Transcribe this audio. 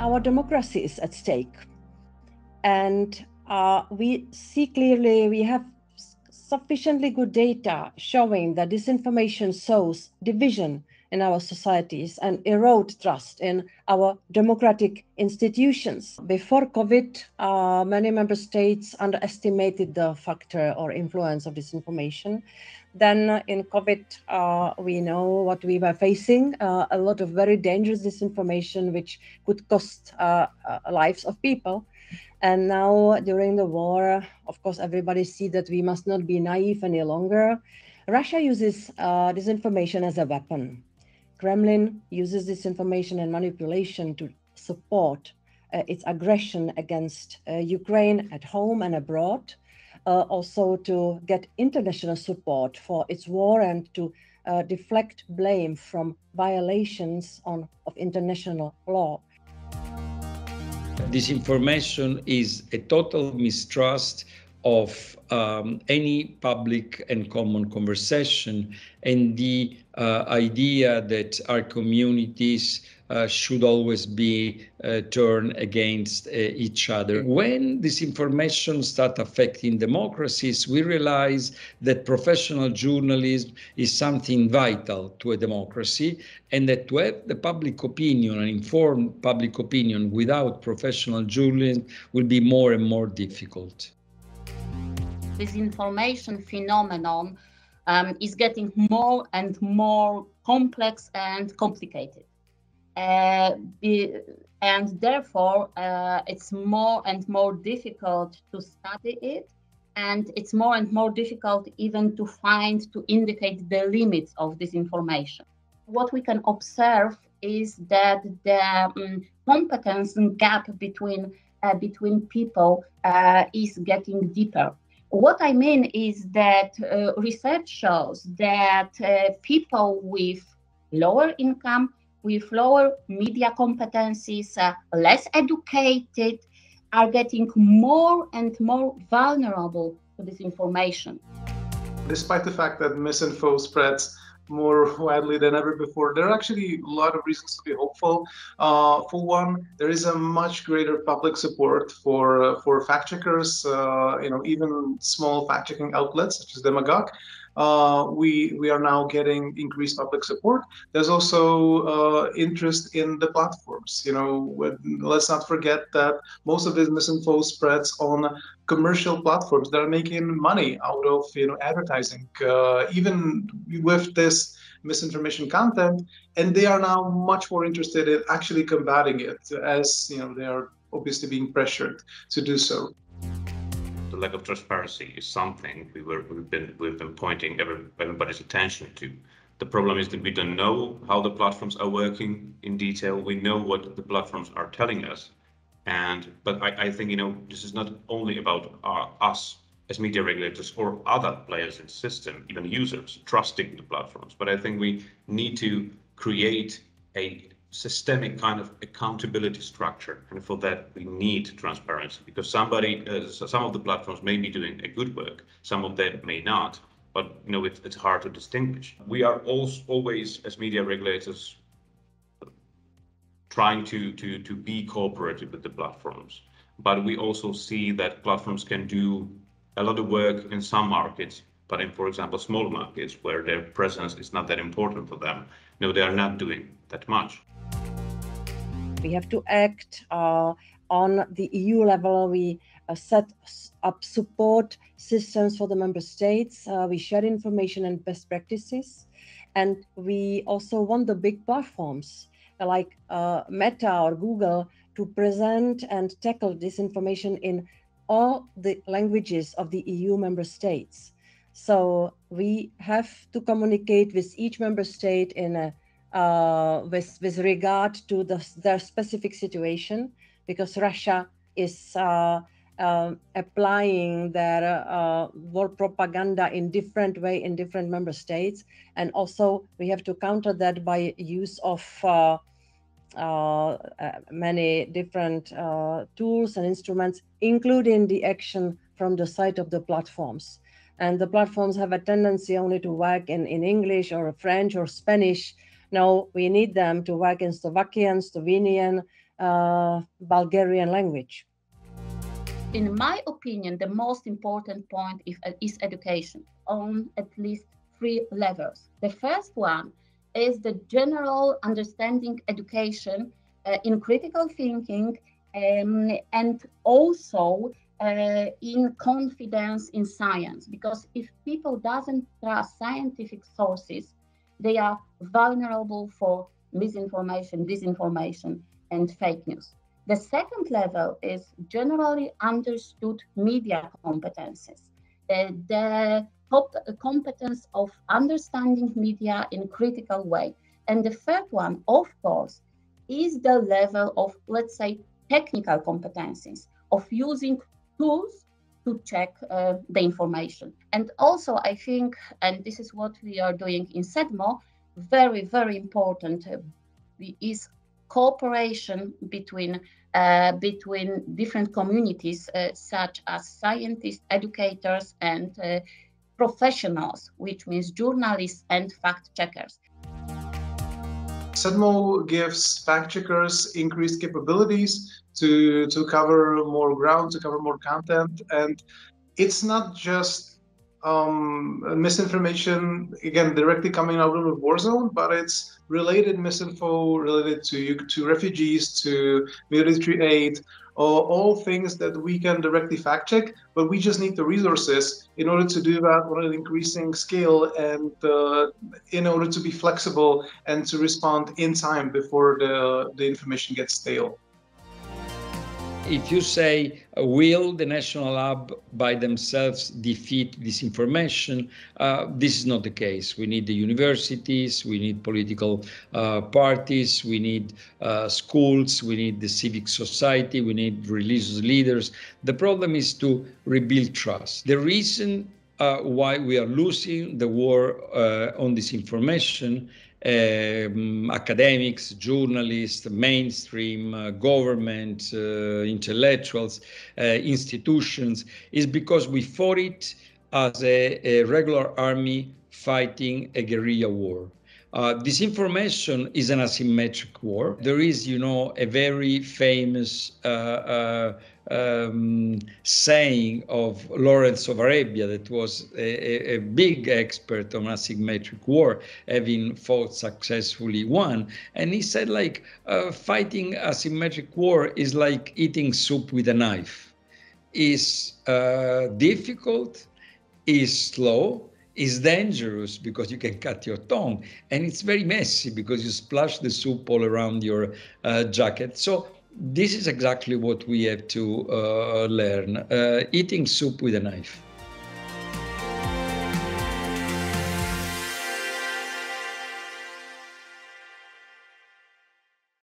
our democracy is at stake. And we see clearly, we have sufficiently good data showing that disinformation sows division in our societies and erode trust in our democratic institutions. Before COVID, many member states underestimated the factor or influence of disinformation. Then in COVID, we know what we were facing, a lot of very dangerous disinformation, which could cost lives of people. And now during the war, of course, everybody sees that we must not be naive any longer. Russia uses disinformation as a weapon. Kremlin uses disinformation and manipulation to support its aggression against Ukraine at home and abroad, also to get international support for its war and to deflect blame from violations of international law. Disinformation is a total mistrust of any public and common conversation, and the idea that our communities should always be turned against each other. When disinformation starts affecting democracies, we realize that professional journalism is something vital to a democracy, and that to have the public opinion, an informed public opinion without professional journalism will be more and more difficult. This information phenomenon is getting more and more complex and complicated. And therefore, it's more and more difficult to study it, and it's more and more difficult even to indicate the limits of this information. What we can observe is that the competence gap between people is getting deeper. What I mean is that research shows that people with lower income, with lower media competencies, less educated, are getting more and more vulnerable to this information. Despite the fact that misinfo spreads more widely than ever before, there are actually a lot of reasons to be hopeful. For one, there is a much greater public support for fact checkers. Even small fact checking outlets such as Demagog. We are now getting increased public support. There's also interest in the platforms. Let's not forget that most of this misinfo spreads on commercial platforms that are making money out of advertising, even with this misinformation content, and they are now much more interested in actually combating it, as they are obviously being pressured to do so. The lack of transparency is something we've been pointing everybody's attention to. The problem is that we don't know how the platforms are working in detail. We know what the platforms are telling us, but I think this is not only about us as media regulators or other players in the system, even users trusting the platforms. But I think we need to create a systemic kind of accountability structure, and for that we need transparency, because some of the platforms may be doing a good work, some of them may not, but it's hard to distinguish. We are always as media regulators trying to be cooperative with the platforms, but we also see that platforms can do a lot of work in some markets, but in, for example, small markets where their presence is not that important for them, they are not doing that much. We have to act on the EU level. We set up support systems for the member states. We share information and best practices. And we also want the big platforms like Meta or Google to present and tackle disinformation in all the languages of the EU member states. So we have to communicate with each member state in a with regard to their specific situation, because Russia is applying their war propaganda in different way in different member states, and also we have to counter that by use of many different tools and instruments, including the action from the side of the platforms. And the platforms have a tendency only to work in English or French or Spanish. No, we need them to work in Slovakian, Slovenian, Bulgarian language? In my opinion, the most important point is education on at least 3 levels. The first one is the general understanding education in critical thinking and also in confidence in science, because if people doesn't trust scientific sources, they are vulnerable for misinformation, disinformation, and fake news. The second level is generally understood media competences, the competence of understanding media in a critical way. And the third one, of course, is the level of, let's say, technical competencies of using tools to check the information. And also, I think, and this is what we are doing in CEDMO, very, very important is cooperation between different communities, such as scientists, educators, and professionals, which means journalists and fact checkers. CEDMO gives fact checkers increased capabilities to cover more ground, to cover more content, and it's not just misinformation, again, directly coming out of a war zone, but it's related misinfo related to refugees, to military aid, all things that we can directly fact check, but we just need the resources in order to do that on an increasing scale and in order to be flexible and to respond in time before the information gets stale. If you say, will the National Lab by themselves defeat disinformation? This is not the case. We need the universities, we need political parties, we need schools, we need the civic society, we need religious leaders. The problem is to rebuild trust. The reason why we are losing the war on disinformation, academics, journalists, mainstream, government, intellectuals, institutions, is because we fought it as a regular army fighting a guerrilla war. Disinformation is an asymmetric war. There is, a very famous saying of Lawrence of Arabia, that was a big expert on asymmetric war, having fought successfully one. And he said, fighting asymmetric war is like eating soup with a knife. It's difficult, is slow, is dangerous because you can cut your tongue, and it's very messy because you splash the soup all around your jacket. So this is exactly what we have to learn, eating soup with a knife.